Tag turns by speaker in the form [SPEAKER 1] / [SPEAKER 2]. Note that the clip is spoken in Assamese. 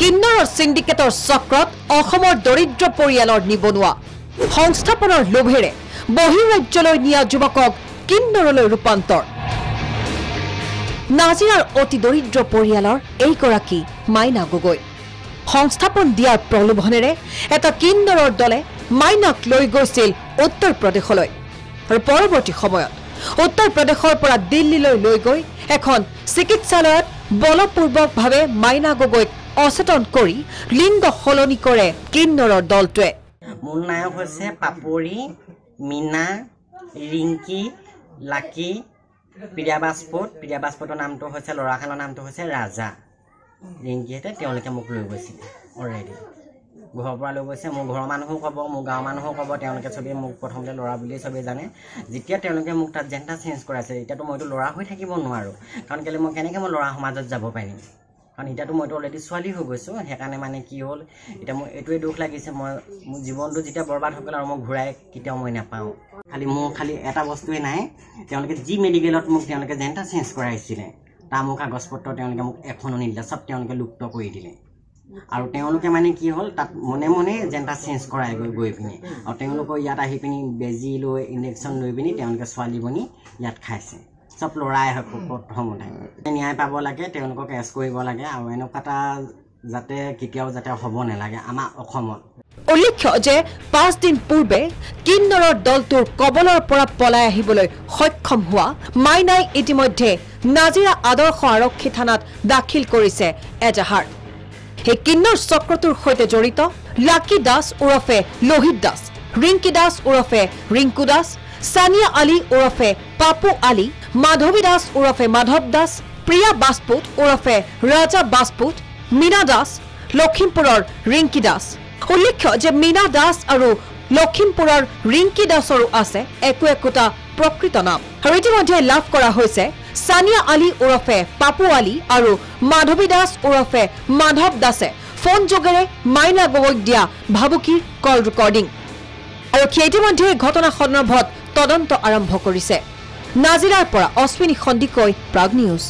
[SPEAKER 1] কিন্নৰৰ সিন্ডিকেটৰ চক্ৰত অসমৰ দৰিদ্ৰ পৰিয়ালৰ নিবনুৱা সংস্থাপনৰ লোভেৰে বহিৰাজ্যলৈ নিয়া যুৱকক কিন্নৰলৈ ৰূপান্তৰ নাজিৰাৰ অতি দৰিদ্ৰ পৰিয়ালৰ এইগৰাকী মাইনা গগৈ সংস্থাপন দিয়াৰ প্ৰলোভনেৰে এটা কিন্নৰৰ দলে মাইনাক লৈ গৈছিল উত্তৰ প্ৰদেশলৈ আৰু পৰৱৰ্তী সময়ত উত্তৰ প্ৰদেশৰ পৰা দিল্লীলৈ লৈ গৈ এখন চিকিৎসালয়ত বলপূৰ্বকভাৱে মাইনা গগৈক অচেতন কৰি লিংগ সলনি কৰে কিন্নৰৰ দলটোৱে
[SPEAKER 2] মূল নায়ক হৈছে পাপৰি মিনা ৰিংকি লাকি প্ৰিয়া বাসপতৰ নামটো হৈছে ল'ৰাখনৰ নামটো হৈছে ৰাজা ৰিংকিহেঁতে তেওঁলোকে মোক লৈ গৈছিল অলৰেডি ঘৰৰ পৰা লৈ গৈছে মোৰ ঘৰৰ মানুহো ক'ব মোৰ গাঁৱৰ মানুহো ক'ব তেওঁলোকে চবেই মোক প্ৰথমতে ল'ৰা বুলিয়ে চবেই জানে যেতিয়া তেওঁলোকে মোক তাত জেণ্ডাৰ চেঞ্জ কৰাইছে এতিয়াতো মইতো ল'ৰা হৈ থাকিব নোৱাৰোঁ কাৰণ কেলৈ মই কেনেকৈ মই ল'ৰা সমাজত যাব পাৰিম কাৰণ এতিয়াতো মইতো অলৰেডি ছোৱালী হৈ গৈছোঁ সেইকাৰণে মানে কি হ'ল এতিয়া মোৰ এইটোৱে দুখ লাগিছে মই মোৰ জীৱনটো যেতিয়া বৰবাদ হৈ গ'ল আৰু মই ঘূৰাই কেতিয়াও মই নাপাওঁ খালি এটা বস্তুৱে নাই তেওঁলোকে যি মেডিকেলত মোক তেওঁলোকে জেণ্ডাৰ চেঞ্জ কৰাইছিলে তাৰ মোৰ কাগজ পত্ৰ তেওঁলোকে মোক এখনো নিদিলে চব তেওঁলোকে লুপ্ত কৰি দিলে আৰু তেওঁলোকে মানে কি হ'ল তাত মনে মনে জেণ্ডাৰ চেঞ্জ কৰাই গৈ পিনি আৰু তেওঁলোকৰ ইয়াত আহি পিনি বেজী লৈ ইনজেকশ্যন লৈ পিনি তেওঁলোকে ছোৱালীজনী ইয়াত খাইছে চব ল'ৰাই হয় প্ৰথমতে ন্যায় পাব লাগে তেওঁলোকক এৰেষ্ট কৰিব লাগে আৰু এনেকুৱা এটা যাতে কেতিয়াও যাতে হ'ব নালাগে আমাৰ অসমত
[SPEAKER 1] উল্লেখ্য যে 5 দিন পূৰ্বে কিন্নৰৰ দলটোৰ কবলৰ পৰা পলাই আহিবলৈ সক্ষম হোৱা মাইনাই ইতিমধ্যে নাজিৰা আদৰ্শ আৰক্ষী থানাত দাখিল কৰিছে এজাহাৰ এই কিন্নৰ চক্ৰটোৰ সৈতে জড়িত লাকি দাস ওৰফে লোহিত দাস ৰিংকি দাস ওৰফে ৰিংকু দাস সানিয়া আলী ওৰফে পাপু আলী মাধৱী দাস ওৰফে মাধৱ দাস প্ৰিয়া বাসপুত ওৰফে ৰাজা বাসপুত মীনা দাস লখিমপুৰৰ ৰিংকি দাস উল্লেখ্য যে মীনা দাস আৰু লখিমপুৰৰ ৰিংকি দাসৰো আছে একোটা প্ৰকৃত নাম আৰু ইতিমধ্যে লাভ কৰা হৈছে সানিয়া আলী ওৰফে পাপু আলী আৰু মাধৱী দাস ওৰফে মাধৱ দাসে ফোন যোগেৰে মাইনা গগৈক দিয়া ভাবুকিৰ কল ৰেকৰ্ডিং আৰু ইতিমধ্যে ঘটনা সন্দৰ্ভত তদন্ত আৰম্ভ কৰিছে নাজিৰাৰ পৰা অশ্বিনী খণ্ডিকৈ প্ৰাগ নিউজ।